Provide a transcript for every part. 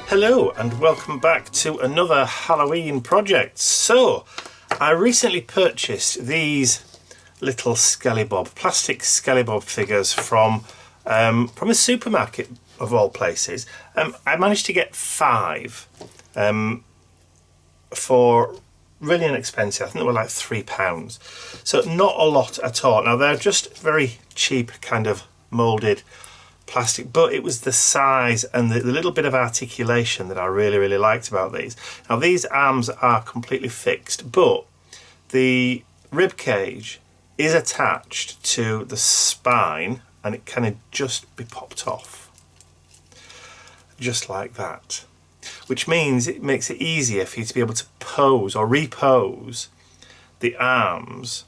Hello and welcome back to another Halloween project. So, I recently purchased these little Skellybob, plastic Skellybob figures from a supermarket of all places. I managed to get 5 for really inexpensive. I think they were like £3. So not a lot at all. Now they're just very cheap kind of moulded plastic, but it was the size and the little bit of articulation that I really liked about these. Now these arms are completely fixed, but the rib cage is attached to the spine and it can just be popped off just like that, which means it makes it easier for you to be able to pose or repose the arms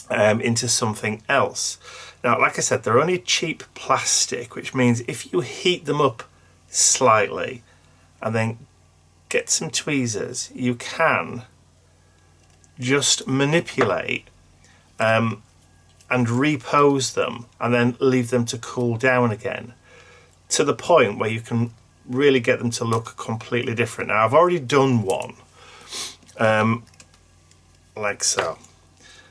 into something else. Now, like I said, they're only cheap plastic, which means if you heat them up slightly and then get some tweezers, you can just manipulate and repose them and then leave them to cool down again to the point where you can really get them to look completely different. Now, I've already done one like so.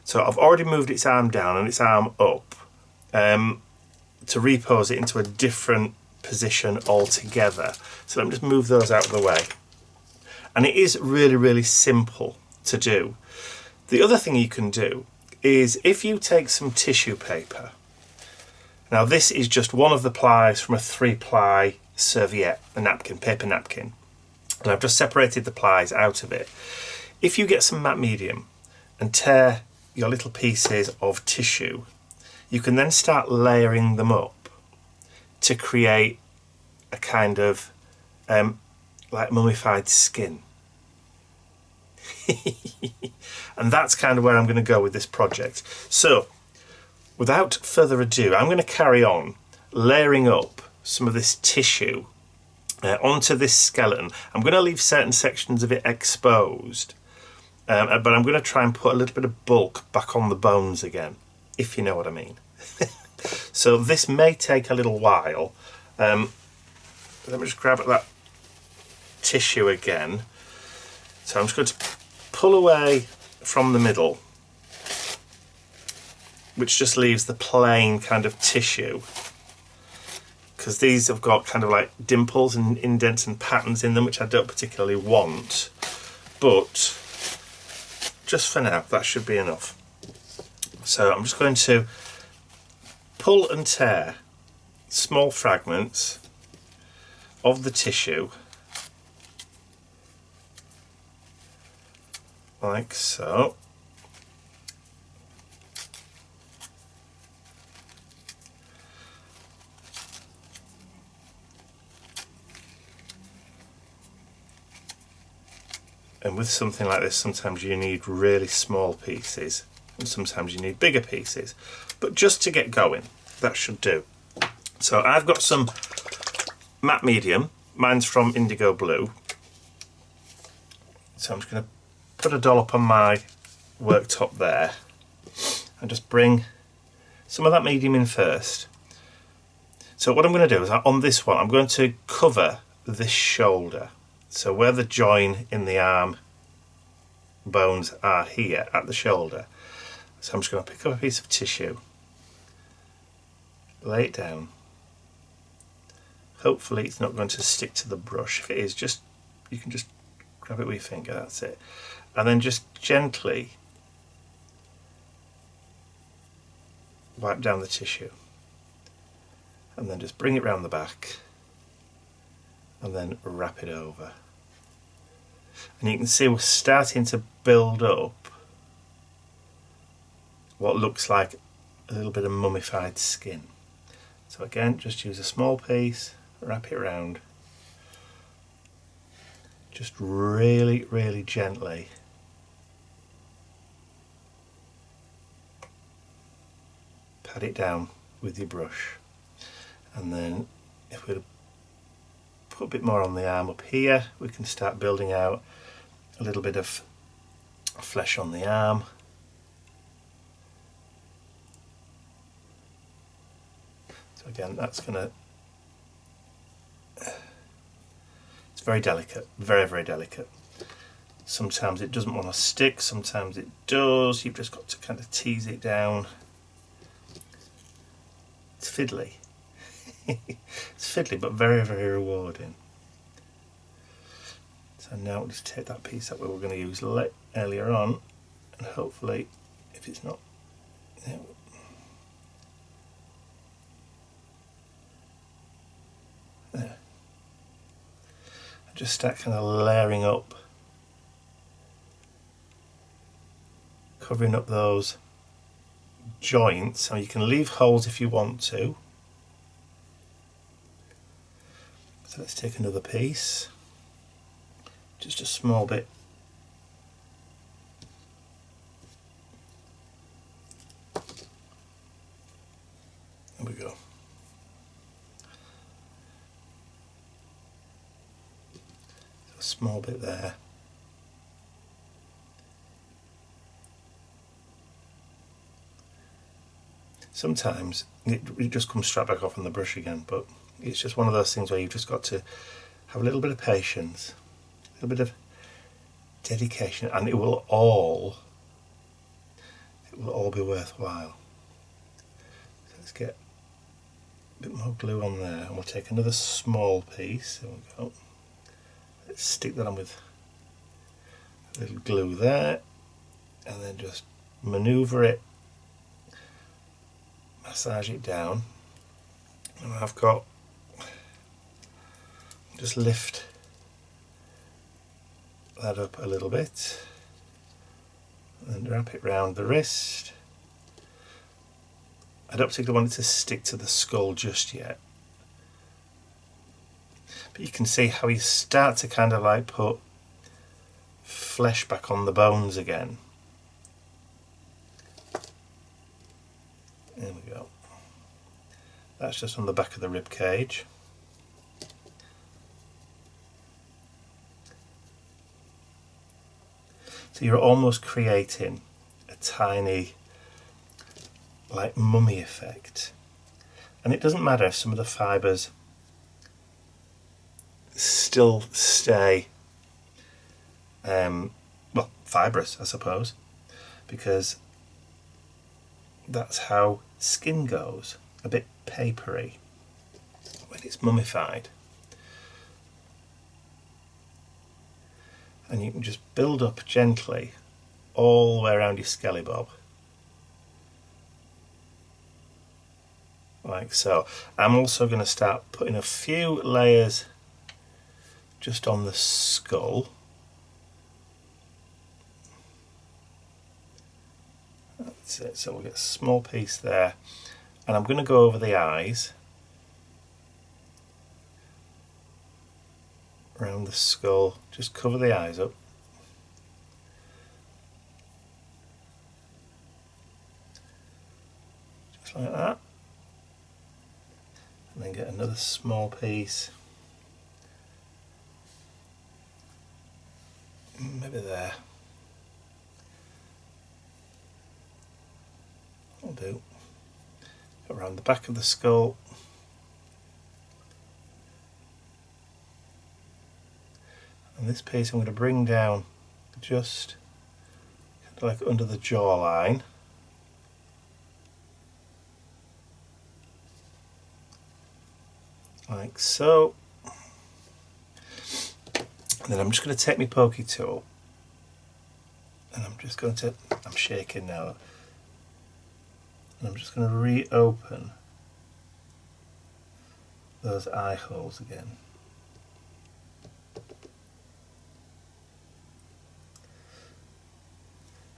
So I've already moved its arm down and its arm up to repose it into a different position altogether. So let me just move those out of the way. And it is really simple to do. The other thing you can do is if you take some tissue paper. Now this is just one of the plies from a 3-ply serviette, a napkin, paper napkin. And I've just separated the plies out of it. If you get some matte medium and tear your little pieces of tissue, you can then start layering them up to create a kind of like mummified skin. And that's kind of where I'm going to go with this project. So without further ado, I'm going to carry on layering up some of this tissue onto this skeleton. I'm going to leave certain sections of it exposed, but I'm going to try and put a little bit of bulk back on the bones again, if you know what I mean. So this may take a little while. Let me just grab at that tissue again. So I'm just going to pull away from the middle, which just leaves the plain kind of tissue, because these have got kind of like dimples and indents and patterns in them, which I don't particularly want, but just for now that should be enough. So I'm just going to pull and tear small fragments of the tissue like so. And with something like this, sometimes you need really small pieces and sometimes you need bigger pieces, but just to get going, that should do. So I've got some matte medium, mine's from Indigo Blue, so I'm just going to put a dollop on my worktop there and just bring some of that medium in first. So what I'm going to do is on this one I'm going to cover this shoulder, so where the join in the arm bones are here at the shoulder. So I'm just going to pick up a piece of tissue, lay it down. Hopefully it's not going to stick to the brush. If it is, just you can just grab it with your finger, that's it. And then just gently wipe down the tissue. And then just bring it round the back and then wrap it over. And you can see we're starting to build up what looks like a little bit of mummified skin. So again, just use a small piece, wrap it around, just really gently pat it down with your brush. And then if we put a bit more on the arm up here, we can start building out a little bit of flesh on the arm. So again, that's going to It's very delicate, very, very delicate. Sometimes it doesn't want to stick, sometimes it does. You've just got to kind of tease it down. It's fiddly. It's fiddly, but very, very rewarding. So now we'll just take that piece that we were going to use earlier on, and hopefully, if it's not, yeah. There. I just start kind of layering up, covering up those joints. So you can leave holes if you want to. So let's take another piece, just a small bit. There we go. A small bit there. Sometimes it just comes straight back off on the brush again, but it's just one of those things where you've just got to have a little bit of patience, a little bit of dedication, and it will all be worthwhile. So let's get a bit more glue on there, and we'll take another small piece. There we go. Let's stick that on with a little glue there, and then just maneuver it, massage it down. And I've got, just lift that up a little bit and wrap it round the wrist. I don't particularly want it to stick to the skull just yet, but you can see how you start to kind of like put flesh back on the bones again. There we go. That's just on the back of the rib cage. So you're almost creating a tiny like mummy effect, and it doesn't matter if some of the fibres still stay well, fibrous, I suppose, because that's how skin goes, a bit papery when it's mummified. And you can just build up gently all the way around your skelly bob, like so. I'm also going to start putting a few layers just on the skull. That's it, so we'll get a small piece there, and I'm going to go over the eyes, around the skull, just cover the eyes up. Just like that. And then get another small piece, maybe there. Will do. Around the back of the skull. And this piece I'm going to bring down just kind of like under the jawline. Like so. And then I'm just going to take my pokey tool, and I'm just going to, I'm shaking now, and I'm just going to reopen those eye holes again.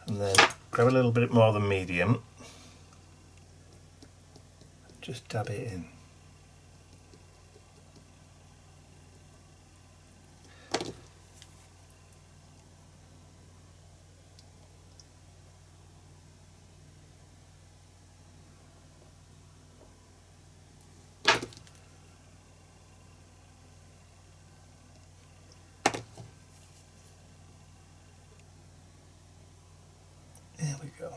And then grab a little bit more than medium, just dab it in. There we go.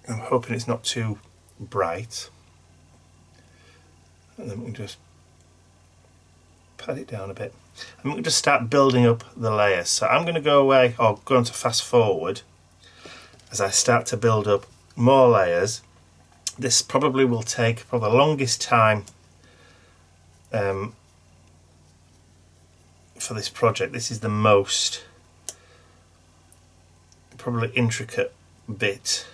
I'm hoping it's not too bright, and then we can just pat it down a bit, and we can just start building up the layers. So I'm going to go away, or go on to fast forward, as I start to build up more layers. This probably will take the longest time for this project. This is the most probably intricate bit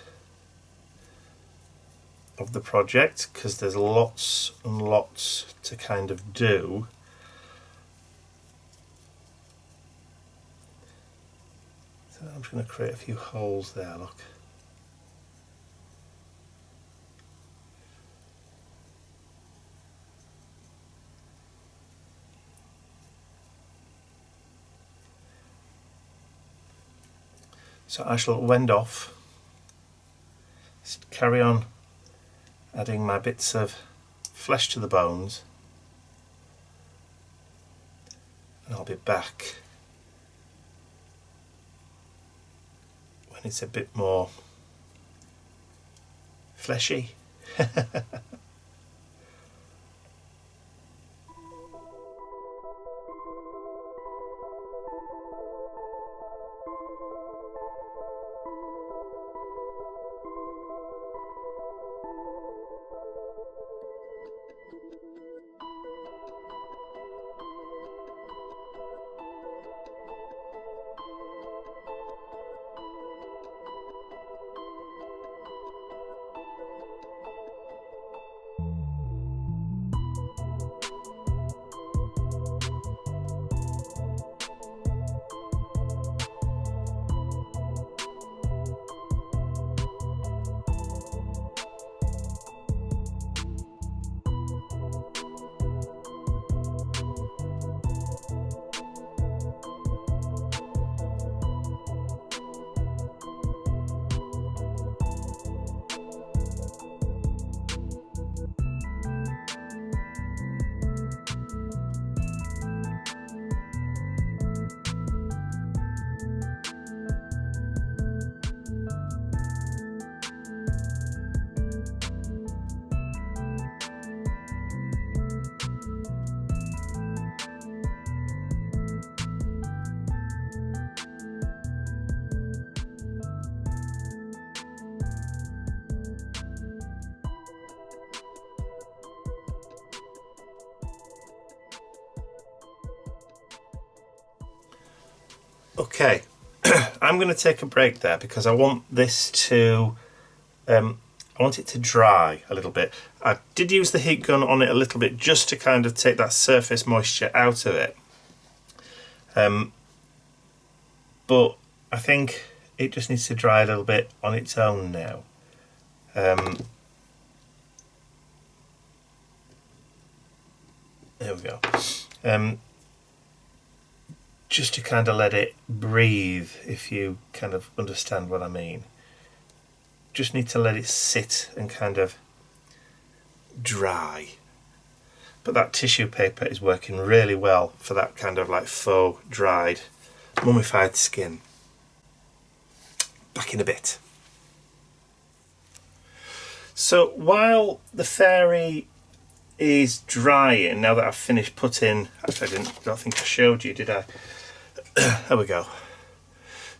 of the project, because there's lots and lots to kind of do. So I'm just going to create a few holes there, look. So I shall wend off, carry on adding my bits of flesh to the bones, and I'll be back when it's a bit more fleshy. Okay, I'm going to take a break there because I want this to, I want it to dry a little bit. I did use the heat gun on it a little bit just to kind of take that surface moisture out of it. But I think it just needs to dry a little bit on its own now. There we go. Just to kind of let it breathe, if you kind of understand what I mean. Just need to let it sit and kind of dry. But that tissue paper is working really well for that kind of like faux dried mummified skin. Back in a bit. So while the fairy is drying, now that I've finished putting, actually I don't think I showed you, did I? There we go.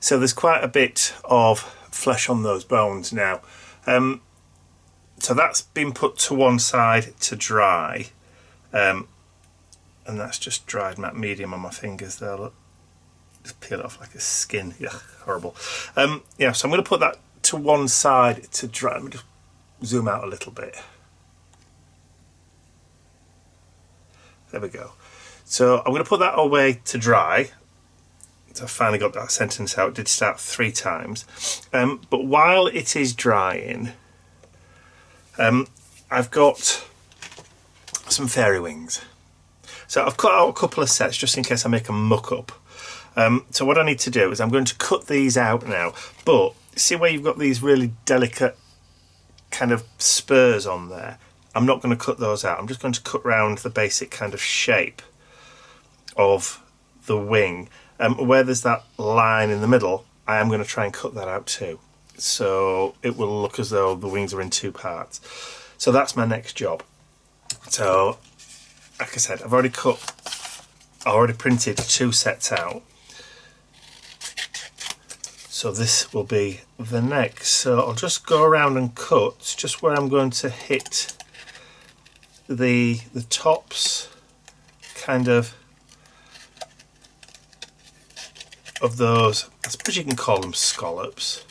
So there's quite a bit of flesh on those bones now. So that's been put to one side to dry. And that's just dried matte medium on my fingers there, look. Just peel it off like a skin. Yeah, horrible. Yeah, so I'm going to put that to one side to dry. Let me just zoom out a little bit. There we go. So I'm going to put that away to dry. So I finally got that sentence out. It did start 3 times. But while it is drying, I've got some fairy wings. So I've cut out a couple of sets just in case I make a muck up. So what I need to do is I'm going to cut these out now. But see where you've got these really delicate kind of spurs on there? I'm not going to cut those out. I'm just going to cut round the basic kind of shape of the wing. Where there's that line in the middle, I am going to try and cut that out too. so it will look as though the wings are in two parts. So that's my next job. So like I said, I've already printed 2 sets out. So this will be the next. So I'll just go around and cut just where I'm going to hit the tops kind of those, I suppose you can call them scallops.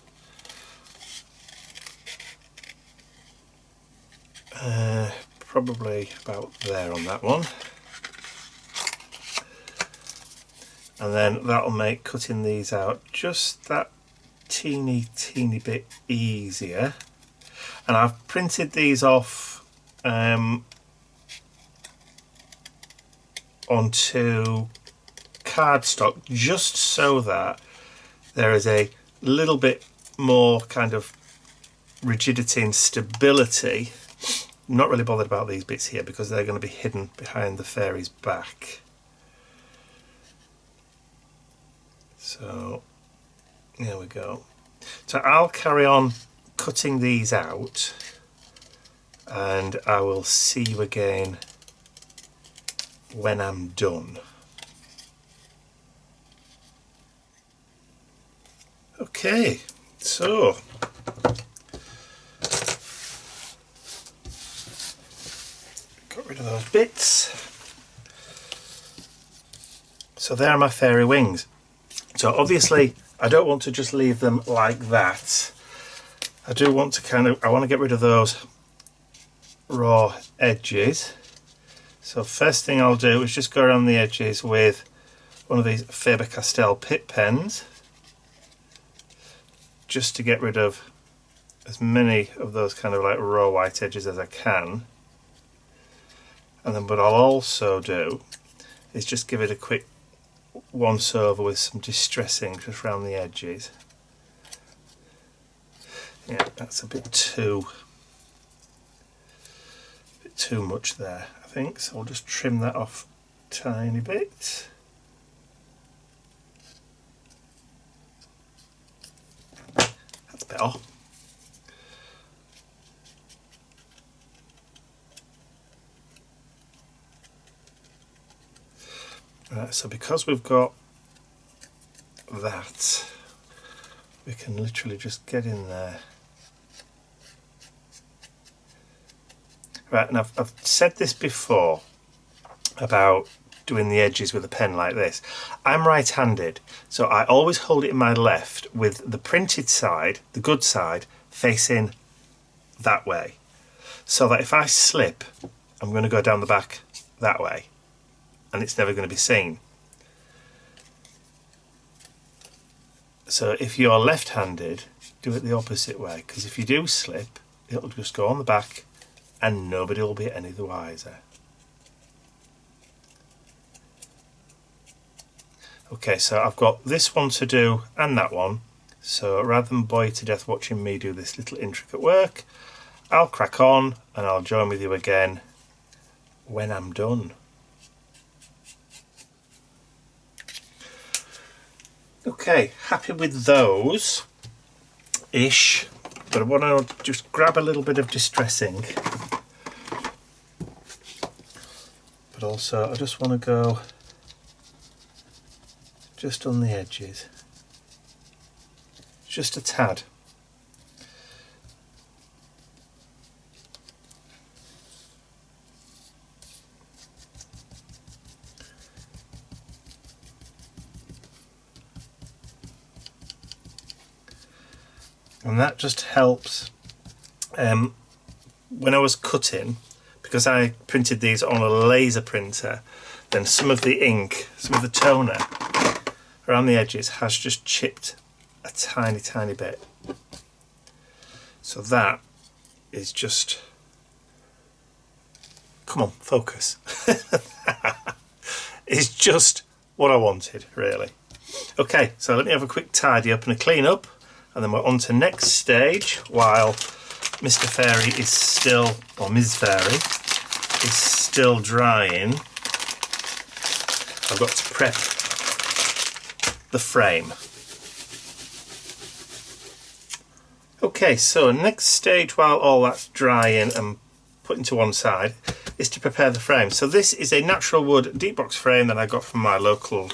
Probably about there on that one. And then that'll make cutting these out just that teeny bit easier. And I've printed these off onto cardstock just so that there is a little bit more kind of rigidity and stability. I'm not really bothered about these bits here because they're going to be hidden behind the fairy's back. So there we go. So I'll carry on cutting these out and I will see you again when I'm done. Okay, so got rid of those bits. So there are my fairy wings. So obviously I don't want to just leave them like that. I do want to I want to get rid of those raw edges. So first thing I'll do is just go around the edges with one of these Faber-Castell Pitt pens, just to get rid of as many of those kind of like raw white edges as I can. And then what I'll also do is just give it a quick once over with some distressing just around the edges. Yeah, that's a bit too much there, I think, so I'll just trim that off a tiny bit. That's better. Right, so because we've got that, we can literally just get in there. Right, and I've said this before about doing the edges with a pen like this. I'm right-handed, so I always hold it in my left with the printed side, the good side, facing that way. So that if I slip, I'm going to go down the back that way and it's never going to be seen. So if you're left-handed, do it the opposite way, because if you do slip, it'll just go on the back and nobody will be any the wiser. Okay, so I've got this one to do and that one, so rather than bore you to death watching me do this little intricate work, I'll crack on and I'll join with you again when I'm done. Okay, happy with those ish, but I want to just grab a little bit of distressing, but also I just want to go just on the edges, just a tad. And that just helps when I was cutting, because I printed these on a laser printer, then some of the ink, some of the toner around the edges has just chipped a tiny bit. So that is just, come on, focus. It's just what I wanted, really. Okay, so let me have a quick tidy up and a clean up, and then we're on to next stage while Mr. Fairy is still, or Ms. Fairy is still drying. I've got to prep the frame. Okay, so next stage while all that's drying and putting to one side is to prepare the frame. So this is a natural wood deep box frame that I got from my local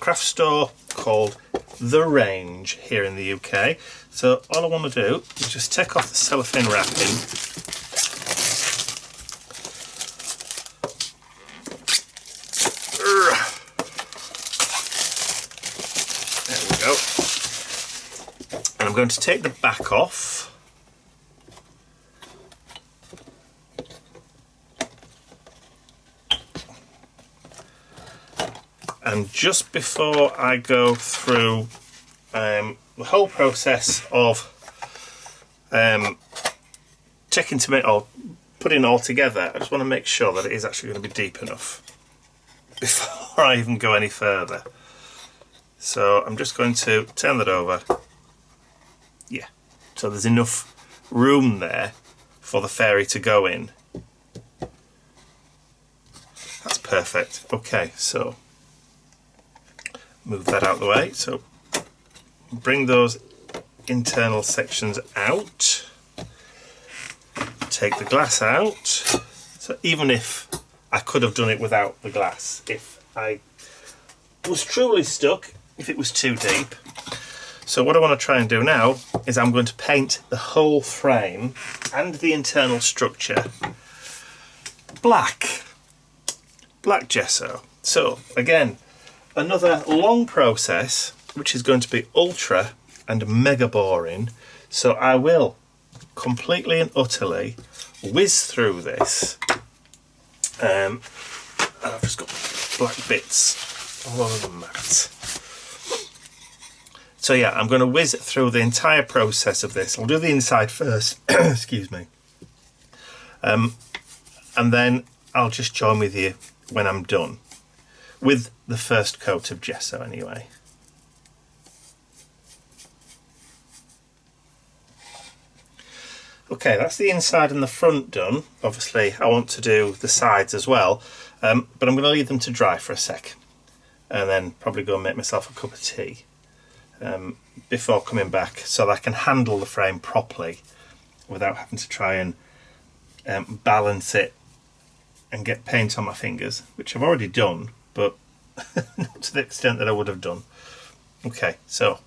craft store called The Range here in the UK. So all I want to do is just take off the cellophane wrapping. There we go. And I'm going to take the back off. And just before I go through the whole process of checking to make or putting it all together, I just want to make sure that it is actually going to be deep enough before I even go any further. So I'm just going to turn that over. Yeah, so there's enough room there for the fairy to go in. That's perfect. Okay, so move that out of the way. So bring those internal sections out. Take the glass out. So even if I could have done it without the glass, if I was truly stuck, if it was too deep. So what I want to try and do now is I'm going to paint the whole frame and the internal structure black gesso. So again, another long process which is going to be ultra and mega boring. So I will completely and utterly whiz through this. And I've just got black bits all over the mat. So yeah, I'm going to whiz through the entire process of this. I'll do the inside first, excuse me. And then I'll just join with you when I'm done with the first coat of gesso anyway. Okay, that's the inside and the front done. Obviously I want to do the sides as well, but I'm going to leave them to dry for a sec and then probably go and make myself a cup of tea before coming back so that I can handle the frame properly without having to try and balance it and get paint on my fingers, which I've already done, but not to the extent that I would have done. Okay, so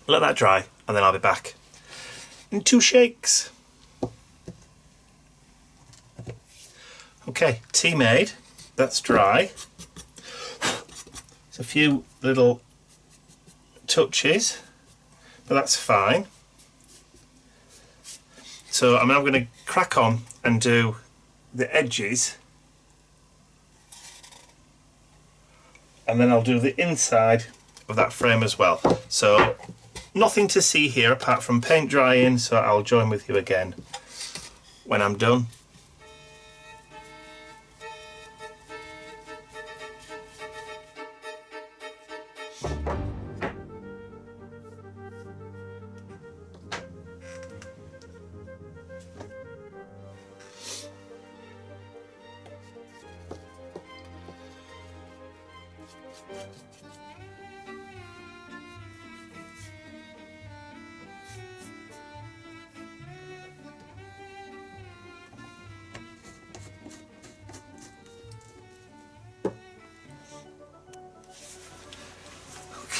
let that dry and then I'll be back in 2 shakes. Okay, tea made, that's dry. It's a few little touches, but that's fine. So I'm now going to crack on and do the edges, and then I'll do the inside of that frame as well. So nothing to see here apart from paint drying, so I'll join with you again when I'm done.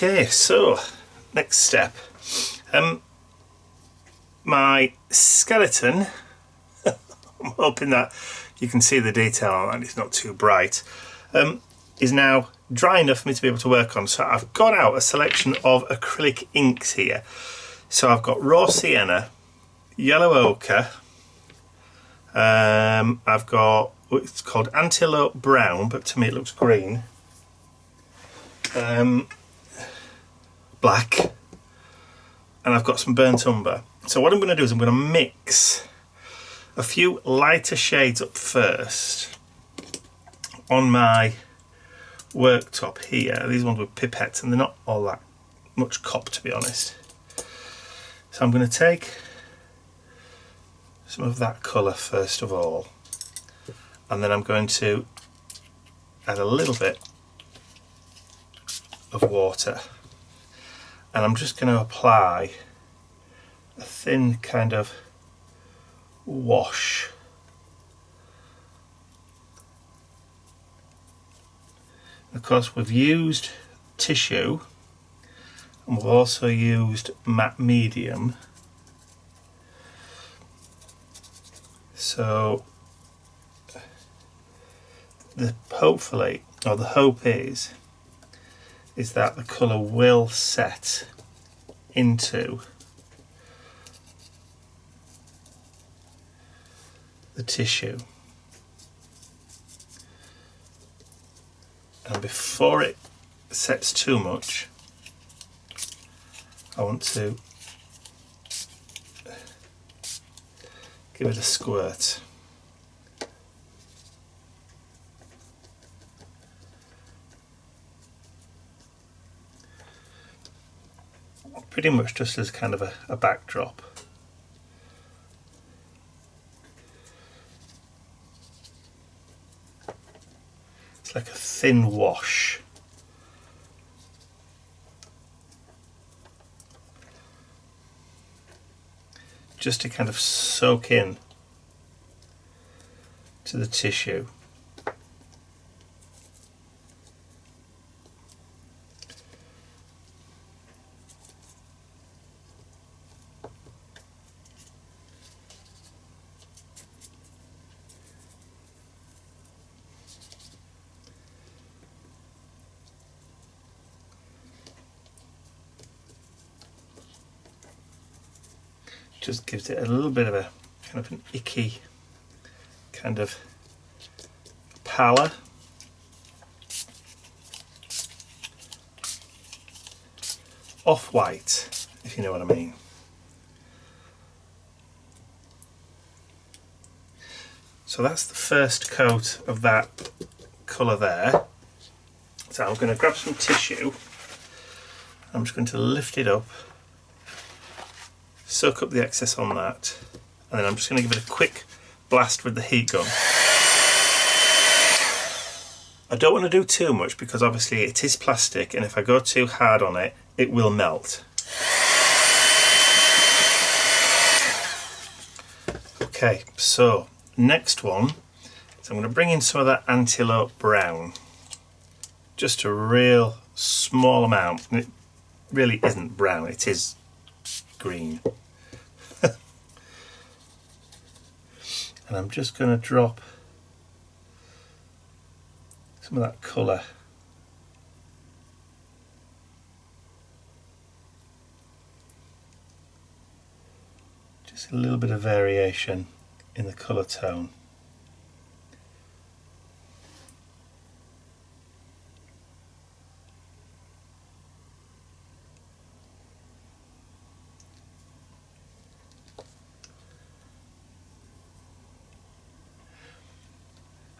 Okay, so next step. My skeleton, I'm hoping that you can see the detail on that, it's not too bright, is now dry enough for me to be able to work on. So I've got out a selection of acrylic inks here. So I've got raw sienna, yellow ochre, I've got what's called antelope brown, but to me it looks green, black, and I've got some burnt umber. So what I'm going to do is I'm going to mix a few lighter shades up first on my worktop here. These ones with pipettes, and they're not all that much cop, to be honest. So I'm going to take some of that colour first of all, and then I'm going to add a little bit of water, and I'm just going to apply a thin kind of wash. Of course, we've used tissue and we've also used matte medium, so the hope is that the colour will set into the tissue, and before it sets too much I want to give it a squirt. Pretty much just as kind of a backdrop. It's like a thin wash. Just to kind of soak in to the tissue. Just gives it a little bit of a kind of an icky kind of pallor. Off-white, if you know what I mean. So that's the first coat of that colour there. So I'm going to grab some tissue. I'm just going to lift it up, soak up the excess on that, and then I'm just going to give it a quick blast with the heat gun. I don't want to do too much because obviously it is plastic, and if I go too hard on it, it will melt. Okay, so next one is I'm going to bring in some of that antelope brown. Just a real small amount. And it really isn't brown, it is green. And I'm just going to drop some of that colour just a little bit of variation in the colour tone.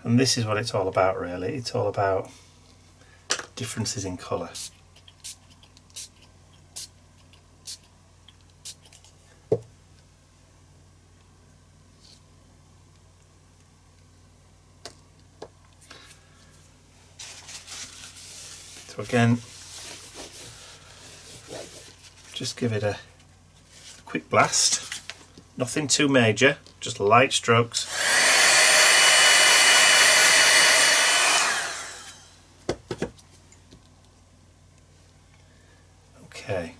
And this is what it's all about, really. It's all about differences in colour. So again, just give it a quick blast. Nothing too major, just light strokes. Okay,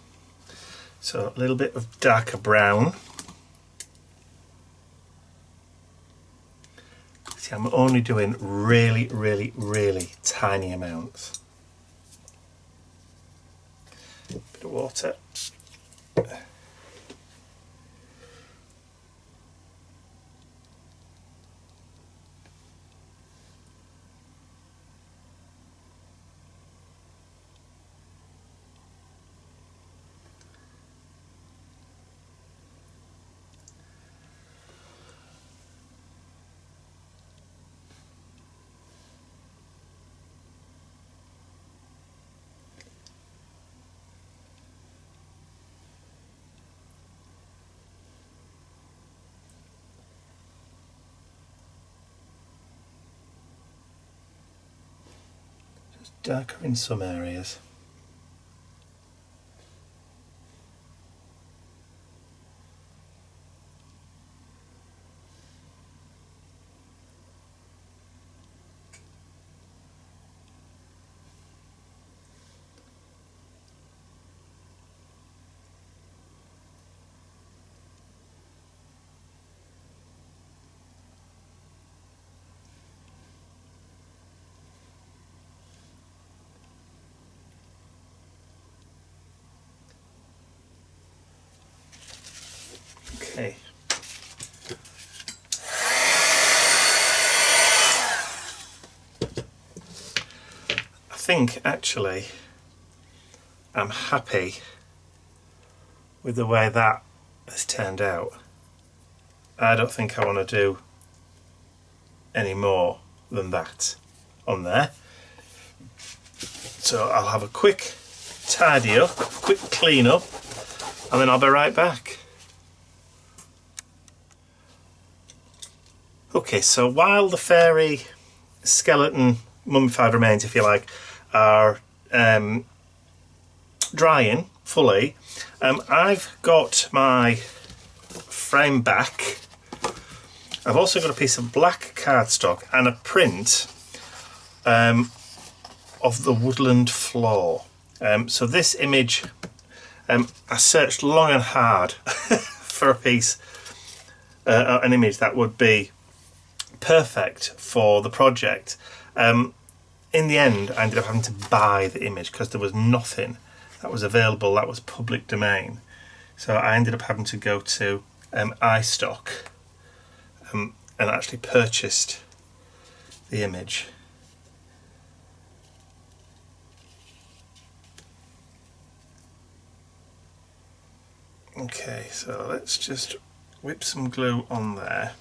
so a little bit of darker brown. See, I'm only doing really, really, really tiny amounts. Bit of water. Darker in some areas. think actually I'm happy with the way that has turned out. I don't think I want to do any more than that on there. So I'll have a quick tidy up, quick clean up, and then I'll be right back. Okay, so while the fairy skeleton mummified remains, if you like, are drying fully, I've got my frame back. I've also got a piece of black cardstock and a print of the Woodland floor. So this image, I searched long and hard for a piece, an image that would be perfect for the project. In the end, I ended up having to buy the image because there was nothing that was available that was public domain. So I ended up having to go to iStock and actually purchased the image. Okay, so let's just whip some glue on there.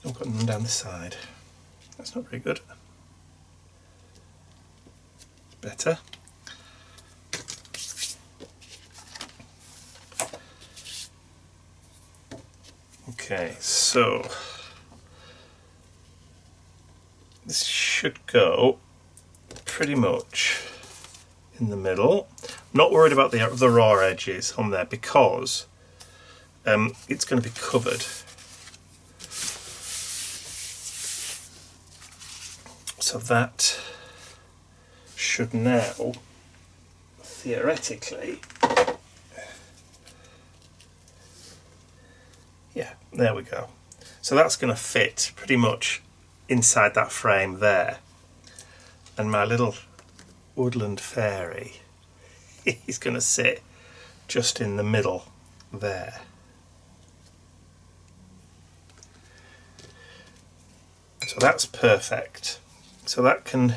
I've got none down the side. That's not very good. Better. Okay, so this should go pretty much in the middle. I'm not worried about the raw edges on there because it's going to be covered. So that should now, theoretically, yeah, there we go. So that's going to fit pretty much inside that frame there. And my little woodland fairy is going to sit just in the middle there. So that's perfect. So that can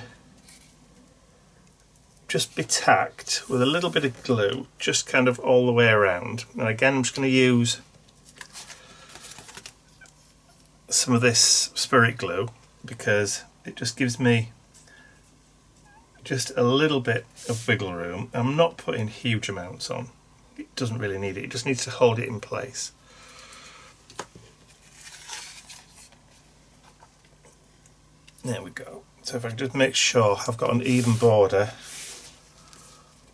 just be tacked with a little bit of glue, just kind of all the way around. And again, I'm just going to use some of this spirit glue because it just gives me just a little bit of wiggle room. I'm not putting huge amounts on. It doesn't really need it. It just needs to hold it in place. There we go. So if I can just make sure I've got an even border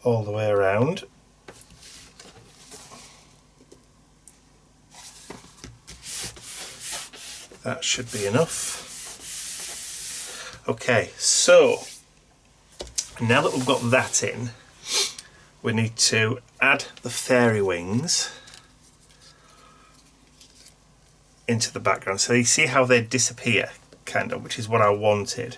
all the way around. That should be enough. Okay, so now that we've got that in, we need to add the fairy wings into the background. So you see how they disappear, kind of, which is what I wanted.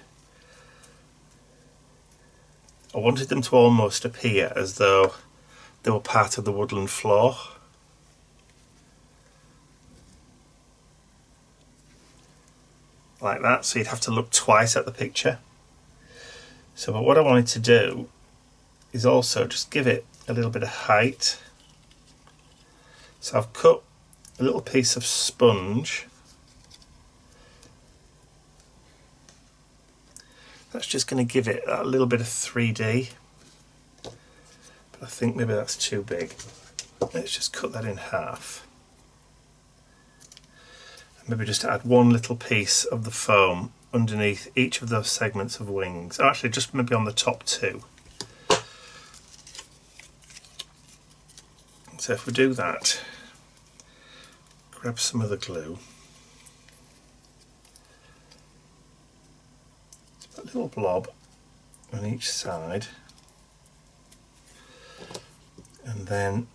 I wanted them to almost appear as though they were part of the woodland floor. Like that, so you'd have to look twice at the picture. So but what I wanted to do is also just give it a little bit of height. So I've cut a little piece of sponge. That's just going to give it a little bit of 3D. But I think maybe that's too big. Let's just cut that in half. Maybe just add one little piece of the foam underneath each of those segments of wings. Oh, actually, just maybe on the top two. So if we do that, grab some of the glue. A little blob on each side. And then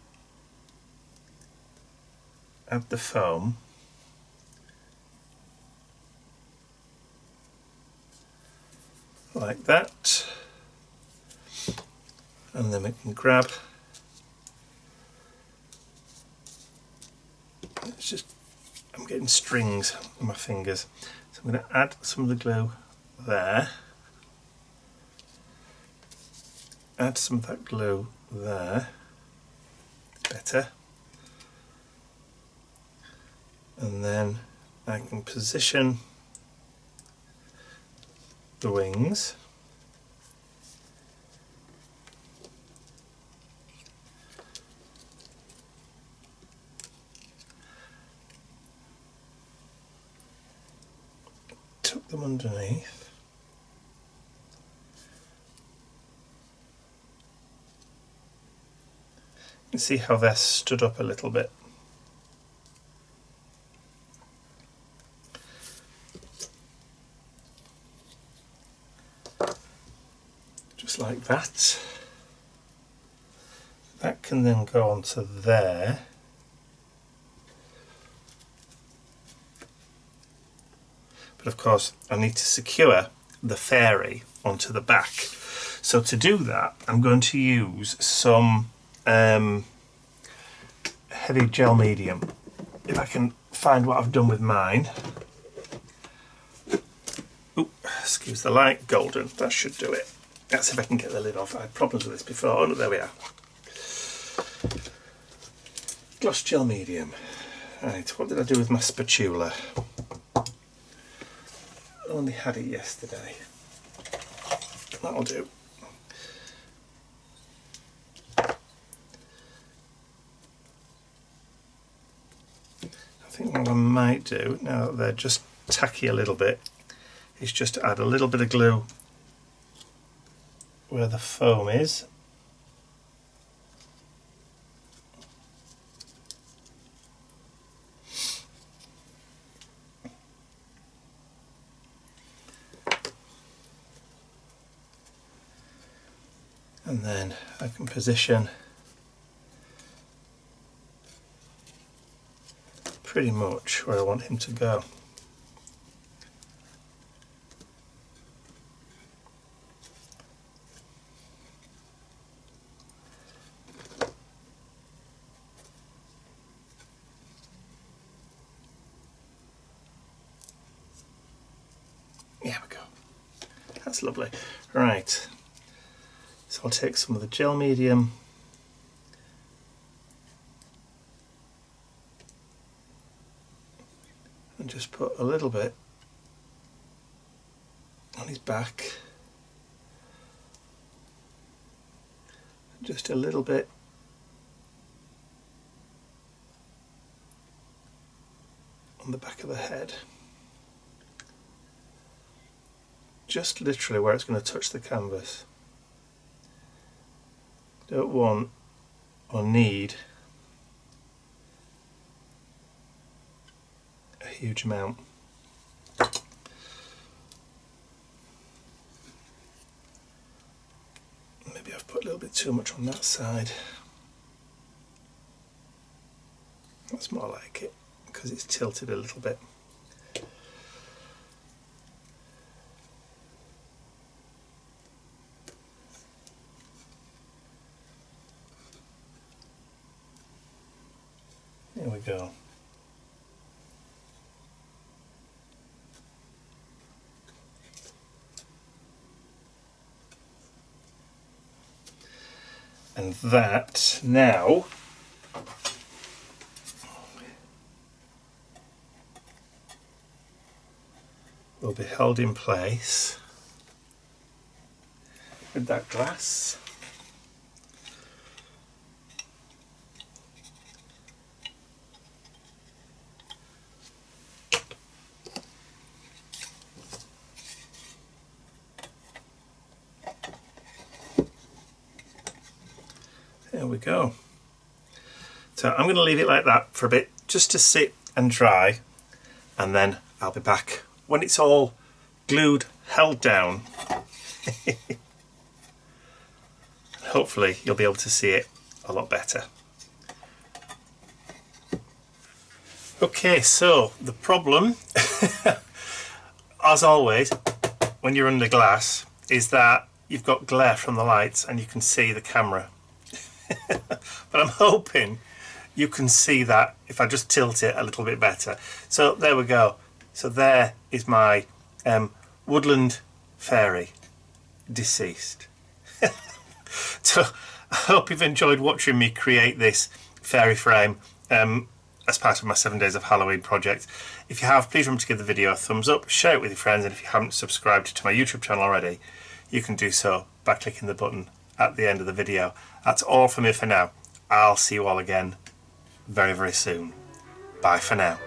add the foam. Like that, and then we can grab, let's just I'm getting strings on my fingers. So I'm going to add some of the glue there. Add some of that glue there. Better. And then I can position the wings. Tuck them underneath. You can see how they're stood up a little bit. Just like that. That can then go onto there. But of course I need to secure the fairy onto the back. So to do that I'm going to use some heavy gel medium. If I can find what I've done with mine. Ooh, excuse the light, golden, that should do it. Let's see if I can get the lid off. I had problems with this before. Oh no, there we are. Gloss gel medium. Right, what did I do with my spatula? I only had it yesterday. That'll do. I think what I might do, now that they're just tacky a little bit, is just add a little bit of glue where the foam is. And then I can position pretty much where I want him to go. There we go. That's lovely. Right. So I'll take some of the gel medium and just put a little bit on his back, just a little bit on the back of the head, just literally where it's going to touch the canvas. Don't want or need a huge amount. Maybe I've put a little bit too much on that side. That's more like it because it's tilted a little bit. There we go. And that now will be held in place with that glass. There we go. So I'm going to leave it like that for a bit just to sit and dry, and then I'll be back when it's all glued, held down. Hopefully you'll be able to see it a lot better. Okay, so the problem, as always, when you're under glass, is that you've got glare from the lights and you can see the camera. But I'm hoping you can see that if I just tilt it a little bit better. So there we go. So there is my woodland fairy, deceased. So I hope you've enjoyed watching me create this fairy frame as part of my 7 days of Halloween project. If you have, please remember to give the video a thumbs up, share it with your friends, and if you haven't subscribed to my YouTube channel already, you can do so by clicking the button at the end of the video. That's all from me for now. I'll see you all again very, very soon. Bye for now.